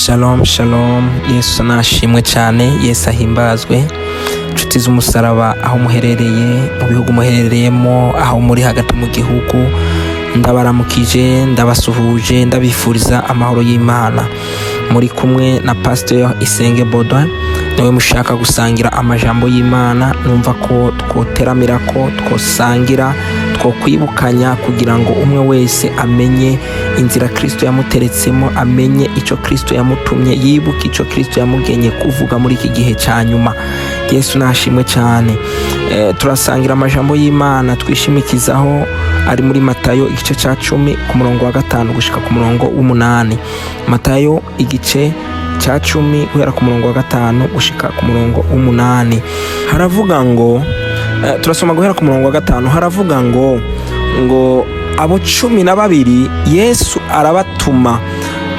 Shalom shalom, Yesu nashimwe cyane, Yesu ahimbazwe. Inshuti z'umusaraba aho muherereye, mu bihugu muherereyemo, aho muri hagati mu gihugu, ndabaramukije, ndabasuhuje, ndabifuriza amahoro y'Imana. Muri kumwe na Pastor Isenge Baudouin, niwe mushaka gusangira amajambo y'Imana. Numva ko twoteramira, ko twosangira, twokwibukanya kugira ngo umwe wese amenye inzira Kristo yamuteretsemo, amenye icyo Kristo yamutumye, yibuke icyo Kristo yamugenye kuvuga muri iki gihe cya nyuma. Yesu nashimwe cyane. Turasangira amajambo y'Imana twishimikizaho ari muri Matayo igice cya 10 ku murongo wa 5 gushika ku murongo w'8. Matayo igice cya 10 guhera ku murongo wa 5 gushika ku murongo w'8. Haravuga ngo turasoma guhera ku murongo wa 5. Haravuga ngo abo 12 Yesu arabatuma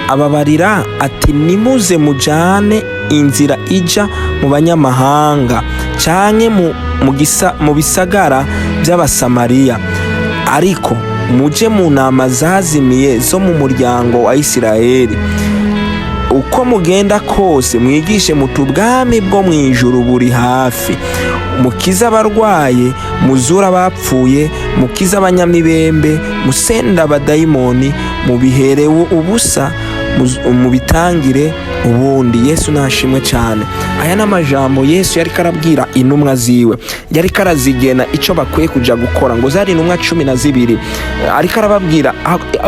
ababarira ati nimuze mujane inzira ija mu banyamahanga canke mu bisagara by'abasamariya, ariko muje mu nama zazimiye zo mu muryango wa Isirayeli. Uko mugenda kose mwigishe muti ubwami bwo mu ijuru buri hafi. Mukiza abarwaye, muzura abapfuye, mukiza abanyamibembe, musenda abadayimoni, mubiherewe ubusa, mubitangire ubundi. Yesu nashimwe cyane. Aya n'amajambo Yesu yari karabwira intumwa ziwe, yari karazigena icyo bakwiye kuja gukora, ngo zari intumwa 12, ariko arababwira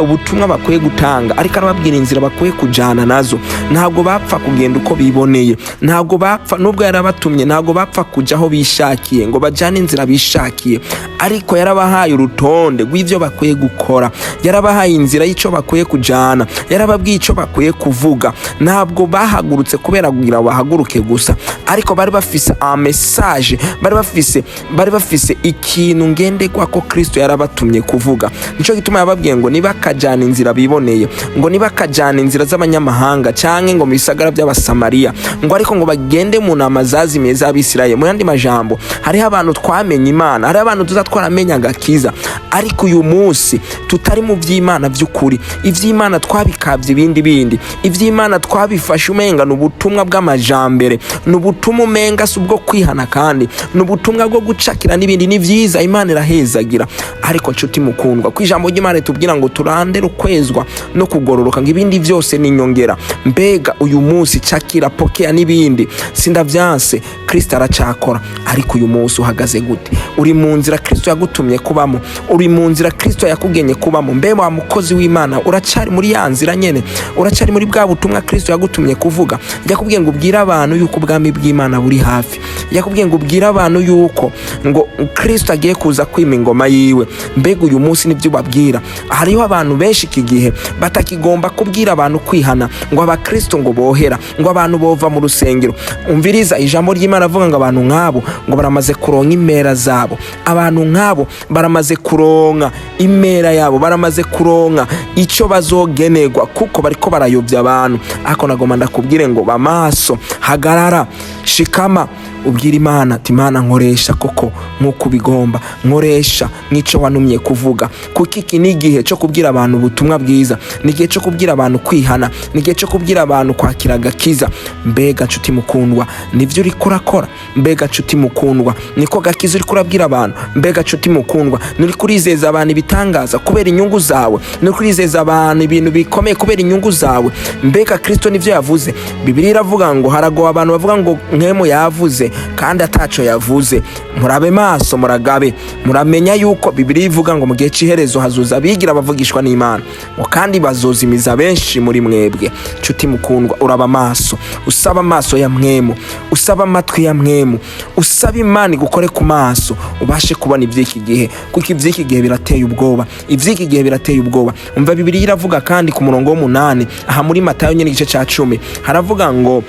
ubutumwa bakwiye gutanga, ariko arababwira inzira bakwiye kujana nazo. Ntabwo bapfa kugenda uko biboneye, ntabwo bapfa, nubwo yarabatumye, ntabwo bapfa kuja aho bishakiye ngo bajane inzira bishakiye, ariko yarabahaye urutonde rw'ivyo bakwiye gukora, yarabahaye inzira y'icyo bakwiye kujana, yarababwiye icyo bakwiye kuvuga. Ntabwo bahagurutse kubera kugira bahaguruke gusa, ariko bari bafise message, bari bafise ikintu ngendekwa ko Kristo yarabatumye kuvuga. Nico gituma yababwiye ngo nibakajana inzira biboneye, ngo nibakajana inzira z'abanyamahanga canke ngo mu bisagara by'abasamariya, ngo ariko ngo bagende mu nama zazimiye z'Abisirayeli. Mu yandi majambo, hariho abantu twamenye Imana, hariho abantu tuzatwaramenya agakiza, ariko uyu munsi tutari mu vy'Imana vy'ukuri. Ivy'Imana twabikavye ibindi, ivy'Imana twabifashe umenga n'ubutumwa bw'amajambere, n'ubutumwa umenga subwo kwihana, kandi n'ubutumwa bwo gucakira n'ibindi. Ni vyiza, Imana irahezagira, ariko nshuti mukundwa, kwijambo ry'Imana tubwira ngo turandere ukwezwa no kugororoka, ngo ibindi vyose ni nyongera. Mbega uyu munsi cakira, pokea n'ibindi sindavyanse, Kristo aracakora. Ariko uyu munsi uhagaze gute? Uri mu nzira Kristo yagutumye kubamo? Uri mu nzira Kristo yakugenye kubamo? Mbe wa mukozi w'Imana, uracari muri ya nzira nyene? Uracari muri bwa butumwa Kristo yagutumye kuvuga? Yakubwiye ngo ubwire abantu yuko ubwami bw'Imana buri hafi. Yakubwiye ngo ubwire abantu yuko ngo Kristo agiye kuza kwima ingoma yiwe. Mbega uyu munsi nivyo babwira? Hariho abantu benshi iki gihe batakigomba kubwira abantu kwihana, ngo abakristo ngo bohera, ngo abantu bova mu rusengero. Umviriza ijambo ry'Imana avuga ngo abantu nk'abo ngo baramaze kuronka imera zabo. Abantu nk'abo baramaze kuronka imera yabo, baramaze kuronka icyo bazogenerwa, kuko bariko barayobya abantu. Ako nagomba ndakubwire ngo bamaso, hagarara, shikama, ubwira Imana ati Imana nkoresha koko nkuko bigomba, nkoresha nico wanumye kuvuga, kuko iki ni igihe cyo kubwira abantu ubutumwa bwiza, ni igihe cyo kubwira abantu kwihana, ni igihe cyo kubwira abantu kwakira agakiza. Mbega nshuti mukundwa, nivyo uriko urakora? Mbega nshuti mukundwa, niko gakiza uriko urabwira abantu? Mbega nshuti mukundwa, nuri kurizeza abantu ibitangaza kubera inyungu zawe? Nuri kurizeza abantu ibintu bikomeye kubera inyungu zawe? Mbega Kristo nivyo yavuze? Bibiliya iravuga ngo haragowe abantu bavuga ngo nkemo yavuze kandi ataco yavuze. Murabe maso, muragabe, muramenya yuko Bibiliya ivuga ngo mu gihe c'iherezo hazoza abigira bavugishwa n'Imana, ngo kandi bazozimiza benshi muri mwebwe. Nshuti mukundwa, uraba maso, usaba amaso ya mwemu, usaba amatwi ya mwemu, usaba Imana igukore ku maso, ubashe kubona ivy'iki gihe, kuko ivy'iki gihe birateye ubwoba, ivy'iki gihe birateye ubwoba. Umva Bibiliya iravuga kandi ku murongo w'8 aha muri Matayo nyene igice ca 10, haravuga ngo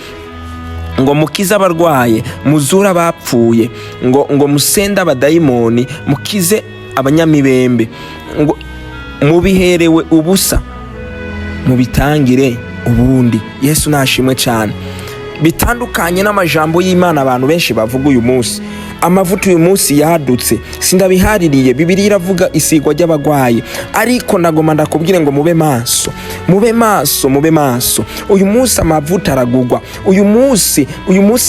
mukize abarwaye, muzura abapfuye, ngo musenda abadayimoni, mukize abanyamibembe, ngo mubiherewe ubusa, mubitangire ubundi. Yesu nashimwe cyane. Bitandukanye n'amajambo y'Imana abantu benshi bavuga uyu munsi. amavuta uyu munsi yadutse sindabihaririye. Bibiliya iravuga isigwa ry'abagwayi, ariko nagoma ndakubwire ngo mube maso, mube maso, mube maso. Uyu munsi amavuta aragugwa, uyu munsi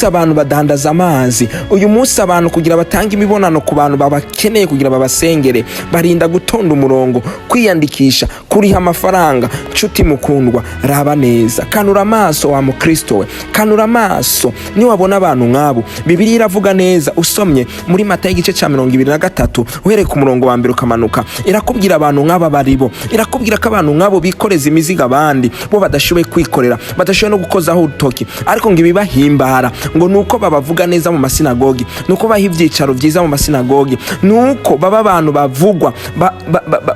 abantu badandaza amazi, uyu munsi abantu kugira batanga imibonano ku bantu babakeneye kugira babasengere barinda gutonda umurongo, kwiyandikisha, kuriha amafaranga. Nshuti mukundwa, raba neza, kanura amaso wa mukristo we, kanura amaso. Ni wabona abantu nk'abo, Bibiliya iravuga neza, usomye muri Matayo igice cya 23 uhereye ku murongo wa 1 ukamanuka, irakubwira abantu nk'aba baribo, irakubwira ko abantu nk'abo bikoreza imizigo abandi bo badashoboye kwikorera, badashoboye no gukozaho urutoki, ariko ngo ibibahimbara ngo nuko babavuga neza mu masinagogi, nuko baha ibyicaro byiza mu masinagogi, nuko baba abantu bavugwa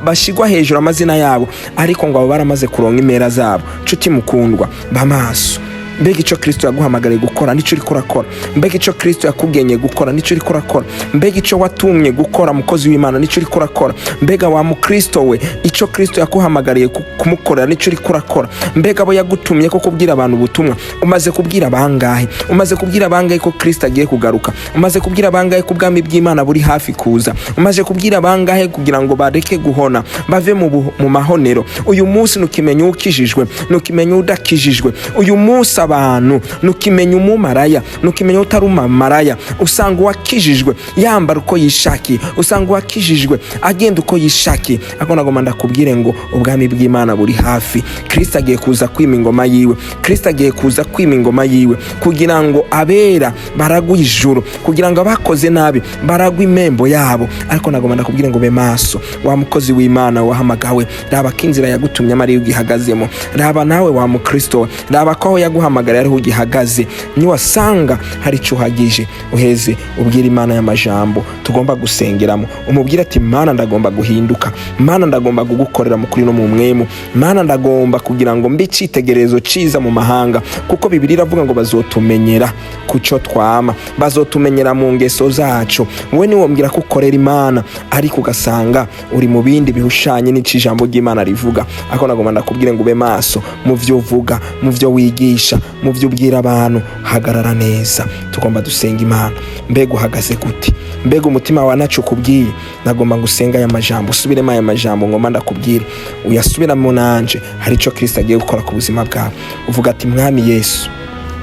bashigwa hejuru amazina yabo, ariko ngo abo baramaze kuronka impera zabo. Nshuti mukundwa, bamaso. Mbega icyo Kristo yaguhamagariye gukora nicyo uri kurakora, mbega icyo Kristo yakugenye gukora nicyo uri kurakora, mbega icyo watumye gukora mukozi w'Imana nicyo uri kurakora, mbega wa mukristo we icyo Kristo yakuhamagariye kumukorera nicyo uri kurakora, mbega abo yagutumye ko kubwira abantu ubutumwa umaze kubwira bangahe, umaze kubwira bangahe ko Kristo agiye kugaruka, umaze kubwira bangahe ko ubwami bw'Imana buri hafi kuza, umaze kubwira bangahe kugira ngo bareke guhona bave mu mahonero. Uyu munsi nukimenya ukijijwe, nukimenya udakijijwe. Uyu munsi abantu nukimenya umumaraya, nukimenya utari umumaraya. Usanga uwakijijwe yambara uko yishakiye, usanga uwakijijwe agenda uko yishakiye. Ako nagomba ndakubwire ngo ubwami bw'Imana buri hafi. Kristo agiye kuza kwima ingoma yiwe, Kristo agiye kuza kwima ingoma yiwe kugira ngo abera baragwe ijuru, kugira ngo abakoze nabi baragwe imembo yabo. Ariko nagomba ndakubwire ngo be maso, wa mukozi w'Imana wahamagawe, raba kinzira yagutumye amari ugihagazemo, raba nawe wa mukristo, raba ko yaguhamagara ariho ugihagaze. Niwasanga hari icyo uhagije, uheze ubwira Imana y'amajambo tugomba gusengeramo, umubwira ati Mana ndagomba guhinduka, Mana ndagomba kugukorera mu kuri no mu mwemu, Mana ndagomba kugira ngo mbe cyitegerezo ciza mu mahanga, kuko Bibiliya iravuga ngo bazotumenyera kuco twama, bazotumenyera mu ngeso zacu. Wowe niwo mbwira ko ukorera Imana ariko ugasanga uri mu bindi bihushanye n'ijambo ry'Imana rivuga. Ako nagomba ndakubwire ngo ube maso mu byo uvuga, mu byo wigisha, mu byo ubwira abantu. Hagarara neza, tugomba dusenga Imana. Mbega uhagaze gute? Mbega umutima wa nacu kubwiye? Nagomba gusenga aya majambo, usubiremo aya majambo ngomba ndakubwire, uyasubiramo nanje. Hari icyo Kristo agiye gukora ku buzima bwawe. Uvuga ati Mwami Yesu,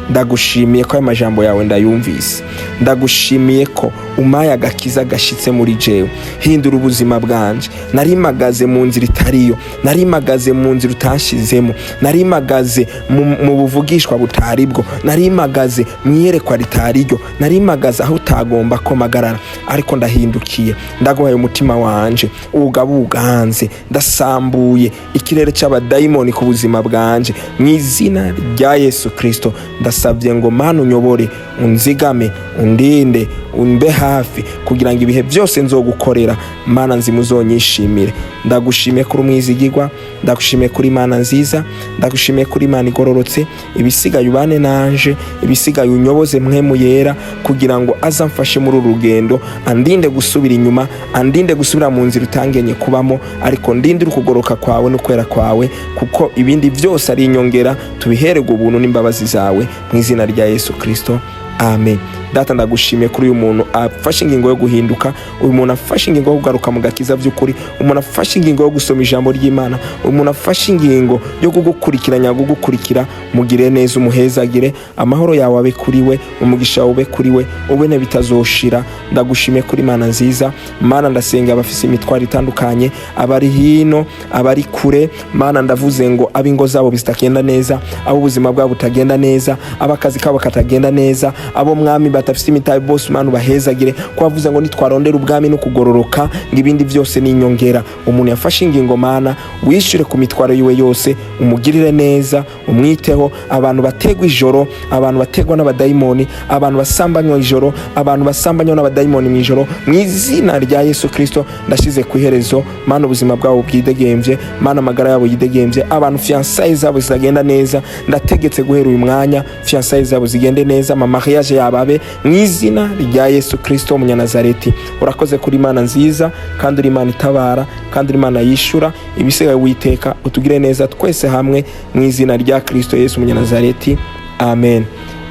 ndagushimiye ko aya majambo yawe ndayumvise, ndagushimiye ko umpaye agakiza gashitse muri jewe. Hindura ubuzima bwanje, narimagaze mu nzira itariyo, narimagaze mu nzira utanshizemo, narimagaze mu buvugishwa butaribwo, narimagaze mu iyerekwa ritariryo, narimagaze aho utagomba ko magarara. Ariko ndahindukiye, ndaguhaye umutima wanje, ugabuganze, ndasambuye ikirere cy'abadayimoni ku buzima bwanje mu izina rya Yesu Kristo. Ndasabye ngo Mana unyobore, unzigame, undinde, unbe hafi kugira ngo ibihe byose nzogukorera Mana nzimuzonyishimire. Ndagushimiye kuri umwizigirwa, ndagushimiye kuri Imana nziza, ndagushimiye kuri Imana igororotse. Ibisigaye ubane nanje, ibisigaye unyoboze mpwemu yera kugira ngo azamfashe muri uru rugendo, andinde gusubira inyuma, andinde gusubira mu nzira utangenye kubamo, ariko ndinde ukugoroka kwawe no kwera kwawe, kuko ibindi byose ari inyongera. Tubihererwe ubuntu n'imbabazi zawe mu izina rya Yesu Kristo, amen. Data ndagushimiye kuri uyu muntu afashe ingingo yo guhinduka, uyu muntu afashe ingingo yo kugaruka mu gakiza by'ukuri, umuntu afashe ingingo yo gusoma ijambo ry'Imana, uyu muntu afashe ingingo yo kugukurikiranya, kugukurikira. Mugire neza, umuhezagire, amahoro yawe abe kuri we, umugisha wawe ube kuri we, ubene bitazoshira. Ndagushimiye kuri Imana nziza. Mana ndasenga abafise imitwaro itandukanye, abari hino, abari kure. Mana ndavuze ngo abingo zabo bizitagenda neza, abo ubuzima bwabo butagenda neza, abakazi kabo katagenda neza, abo mwami batafite imitabe bose Mana ubahezagire, ko wavuze ngo nitwarondera ubwami no kugororoka ngo ibindi byose ni inyongera. Umuntu yafashe ingingo Mana wishyure ku mitwaro yiwe yose, umugirire neza, umwiteho. Abantu bategwa ijoro, abantu bategwa n'abadayimoni, abantu basambanywa ijoro, abantu basambanywa n'abadayimoni mu ijoro, mu izina rya Yesu Kristo ndashize ku iherezo. Mana ubuzima bwabo bwidegembye, Mana amagara yabo yidegembye, abantu fiançailles zabo zitagenda neza, ndategetse guhera uyu mwanya fiançailles zabo zigende neza, mariage yababe mu izina rya Yesu Kristo Umunyanazareti. Urakoze kuri Imana nziza, kandi uri Imana itabara, kandi uri Imana yishura. Ibisigaye Uwiteka utugire neza twese hamwe mu izina rya Kristo Yesu Umunyanazareti, amen.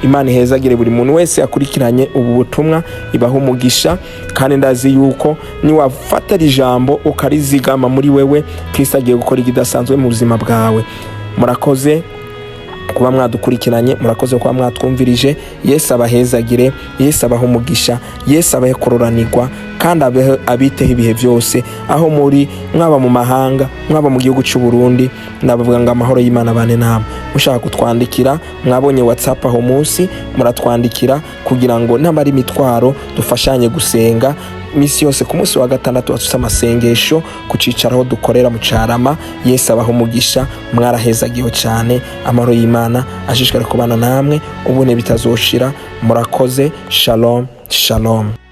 Imana ihezagire buri muntu wese yakurikiranye ubu butumwa, ibaha umugisha, kandi ndazi yuko niwafata ijambo ukarizigama muri wewe, Kristo agiye gukora ikidasanzwe mu buzima bwawe. Murakoze kuba mwadukurikiranye, murakoze kuba mwatwumvirije. Yesu abahezagire, Yesu abaha umugisha, Yesu abahe kuroranirwa, kandi abiteho ibihe byose aho muri, mwaba mu mahanga, mwaba mu gihugu cy'u Burundi. Nabavuga ngo amahoro y'Imana bane namwe. Mushaka kutwandikira, mwabonye WhatsApp aho munsi, muratwandikira kugira ngo namara imitwaro dufashanye gusenga. Misi yose ku munsi wa gatandatu bafite amasengesho ku cicaro dukorera mu Carama. Yesu abaha umugisha, mwarahezagiho cyane. Amahoro y'Imana ashishikare kubana namwe ubune bitazoshira. Murakoze. Shalom, shalom.